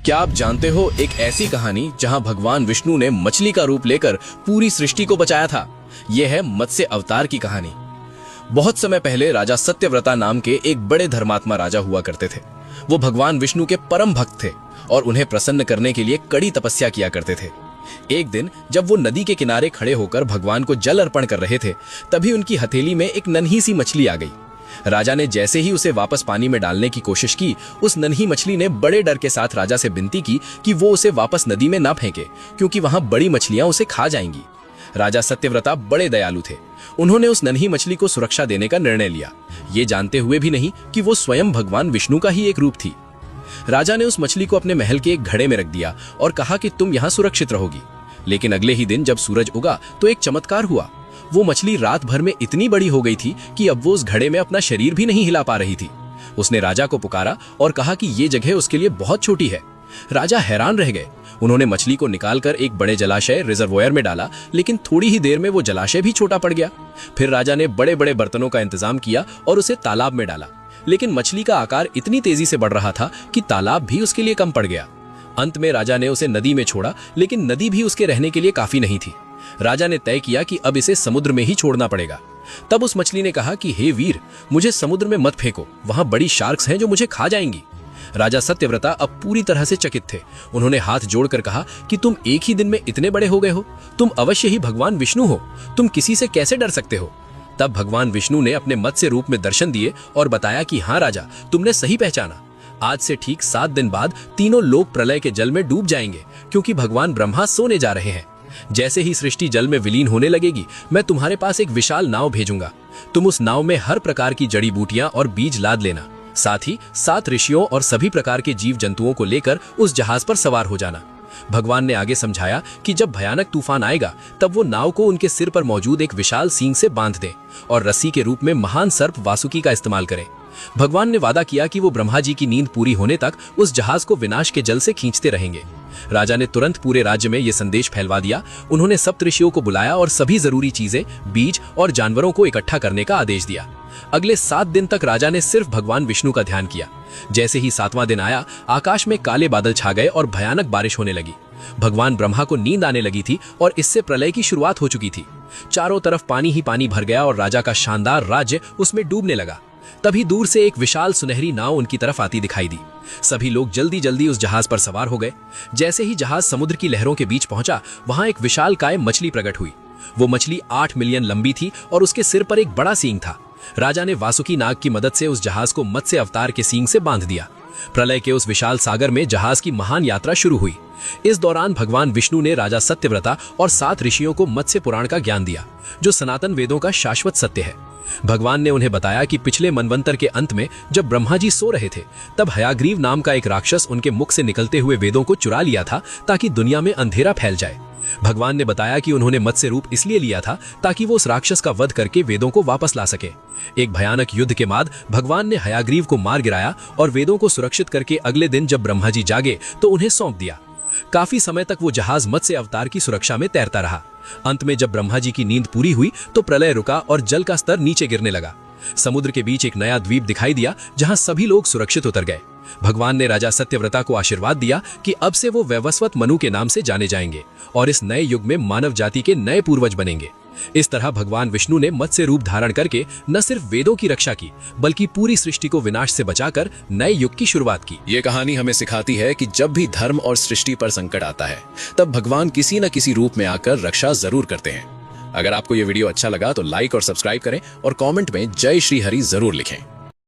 क्या आप जानते हो एक ऐसी कहानी जहां भगवान विष्णु ने मछली का रूप लेकर पूरी सृष्टि को बचाया था। यह है मत्स्य अवतार की कहानी। बहुत समय पहले राजा सत्यव्रता नाम के एक बड़े धर्मात्मा राजा हुआ करते थे। वो भगवान विष्णु के परम भक्त थे और उन्हें प्रसन्न करने के लिए कड़ी तपस्या किया करते थे। एक दिन जब वो नदी के किनारे खड़े होकर भगवान को जल अर्पण कर रहे थे, तभी उनकी हथेली में एक नन्ही सी मछली आ गई। राजा ने जैसे ही उसे वापस पानी में डालने की कोशिश की, उस नन्ही मछली ने बड़े डर के साथ राजा से विनती की कि वो उसे वापस नदी में ना फेंके, क्योंकि वहां बड़ी मछलियां उसे खा जाएंगी। राजा सत्यव्रता बड़े दयालु थे। उन्होंने उस नन्ही मछली को सुरक्षा देने का निर्णय लिया, ये जानते हुए भी नहीं कि वो स्वयं भगवान विष्णु का ही एक रूप थी। राजा ने उस मछली को अपने महल के एक घड़े में रख दिया और कहा कि तुम यहाँ सुरक्षित रहोगी। लेकिन अगले ही दिन जब सूरज उगा तो एक चमत्कार हुआ। वो मछली रात भर में इतनी बड़ी हो गई थी कि अब वो उस घड़े में अपना शरीर भी नहीं हिला पा रही थी। उसने राजा को पुकारा और कहा कि ये जगह उसके लिए बहुत छोटी है। राजा हैरान रह गए। उन्होंने मछली को निकालकर एक बड़े जलाशय रिजर्वोयर में डाला, लेकिन थोड़ी ही देर में वो जलाशय भी छोटा पड़ गया। फिर राजा ने बड़े बड़े बर्तनों का इंतजाम किया और उसे तालाब में डाला, लेकिन मछली का आकार इतनी तेजी से बढ़ रहा था कि तालाब भी उसके लिए कम पड़ गया। अंत में राजा ने उसे नदी में छोड़ा, लेकिन नदी भी उसके रहने के लिए काफी नहीं थी। राजा ने तय किया कि अब इसे समुद्र में ही छोड़ना पड़ेगा। तब उस मछली ने कहा कि हे वीर, मुझे समुद्र में मत फेंको, वहां बड़ी शार्क्स हैं जो मुझे खा जाएंगी। राजा सत्यव्रता अब पूरी तरह से चकित थे। उन्होंने हाथ जोड़कर कहा कि तुम एक ही दिन में इतने बड़े हो गए हो, तुम अवश्य ही भगवान विष्णु हो, तुम किसी से कैसे डर सकते हो। तब भगवान विष्णु ने अपने मत्स्य रूप में दर्शन दिए और बताया कि हाँ राजा, तुमने सही पहचाना। आज से ठीक 7 दिन बाद तीनों लोक प्रलय के जल में डूब जाएंगे, क्योंकि भगवान ब्रह्मा सोने जा रहे हैं। जैसे ही सृष्टि जल में विलीन होने लगेगी, मैं तुम्हारे पास एक विशाल नाव भेजूंगा। तुम उस नाव में हर प्रकार की जड़ी बूटियां और बीज लाद लेना। साथ ही 7 ऋषियों और सभी प्रकार के जीव जंतुओं को लेकर उस जहाज पर सवार हो जाना। भगवान ने आगे समझाया कि जब भयानक तूफान आएगा, तब वो नाव को उनके सिर पर मौजूद एक विशाल सींग से बांध दें और रस्सी के रूप में महान सर्प वासुकी का इस्तेमाल करें। भगवान ने वादा किया कि वो ब्रह्मा जी की नींद पूरी होने तक उस जहाज को विनाश के जल से खींचते रहेंगे। राजा ने तुरंत पूरे राज्य में ये संदेश फैलवा दिया। उन्होंने सप्तऋषियों को बुलाया और सभी जरूरी चीजें, बीज और जानवरों को इकट्ठा करने का आदेश दिया। अगले 7 दिन तक राजा ने सिर्फ भगवान विष्णु का ध्यान किया। जैसे ही 7वां दिन आया, आकाश में काले बादल छा गए और भयानक बारिश होने लगी। भगवान ब्रह्मा को नींद आने लगी थी और इससे प्रलय की शुरुआत हो चुकी थी। चारों तरफ पानी ही पानी भर गया और राजा का शानदार राज्य उसमें डूबने लगा। तभी दूर से एक विशाल सुनहरी नाव उनकी तरफ आती दिखाई दी। सभी लोग जल्दी जल्दी उस जहाज पर सवार हो गए। जैसे ही जहाज समुद्र की लहरों के बीच पहुंचा, वहां एक विशालकाय मछली प्रकट हुई। वो मछली 8 मिलियन लंबी थी और उसके सिर पर एक बड़ा सींग था। राजा ने वासुकी नाग की मदद से उस जहाज को मत्स्य अवतार के सींग से बांध दिया। प्रलय के उस विशाल सागर में जहाज की महान यात्रा शुरू हुई। इस दौरान भगवान विष्णु ने राजा सत्यव्रता और 7 ऋषियों को मत्स्य पुराण का ज्ञान दिया, जो सनातन वेदों का शाश्वत सत्य है। भगवान ने उन्हें बताया कि पिछले मनवंतर के अंत में जब ब्रह्मा जी सो रहे थे, तब हयाग्रीव नाम का एक राक्षस उनके मुख से निकलते हुए वेदों को चुरा लिया था, ताकि दुनिया में अंधेरा फैल जाए। भगवान ने बताया कि उन्होंने मत्स्य रूप इसलिए लिया था ताकि वो उस राक्षस का वध करके वेदों को वापस ला सके। एक भयानक युद्ध के बाद भगवान ने हयाग्रीव को मार गिराया और वेदों को सुरक्षित करके अगले दिन जब ब्रह्मा जी जागे तो उन्हें सौंप दिया। काफी समय तक वो जहाज मत्स्य अवतार की सुरक्षा में तैरता रहा। अंत में जब ब्रह्मा जी की नींद पूरी हुई तो प्रलय रुका और जल का स्तर नीचे गिरने लगा। समुद्र के बीच एक नया द्वीप दिखाई दिया, जहां सभी लोग सुरक्षित उतर गए। भगवान ने राजा सत्यव्रता को आशीर्वाद दिया कि अब से वो वैवस्वत मनु के नाम से जाने जाएंगे और इस नए युग में मानव जाति के नए पूर्वज बनेंगे। इस तरह भगवान विष्णु ने मत्स्य रूप धारण करके न सिर्फ वेदों की रक्षा की, बल्कि पूरी सृष्टि को विनाश से बचाकर नए युग की शुरुआत की। ये कहानी हमें सिखाती है कि जब भी धर्म और सृष्टि पर संकट आता है, तब भगवान किसी न किसी रूप में आकर रक्षा जरूर करते हैं। अगर आपको ये वीडियो अच्छा लगा तो लाइक और सब्सक्राइब करें और कमेंट में जय श्री हरि जरूर लिखें।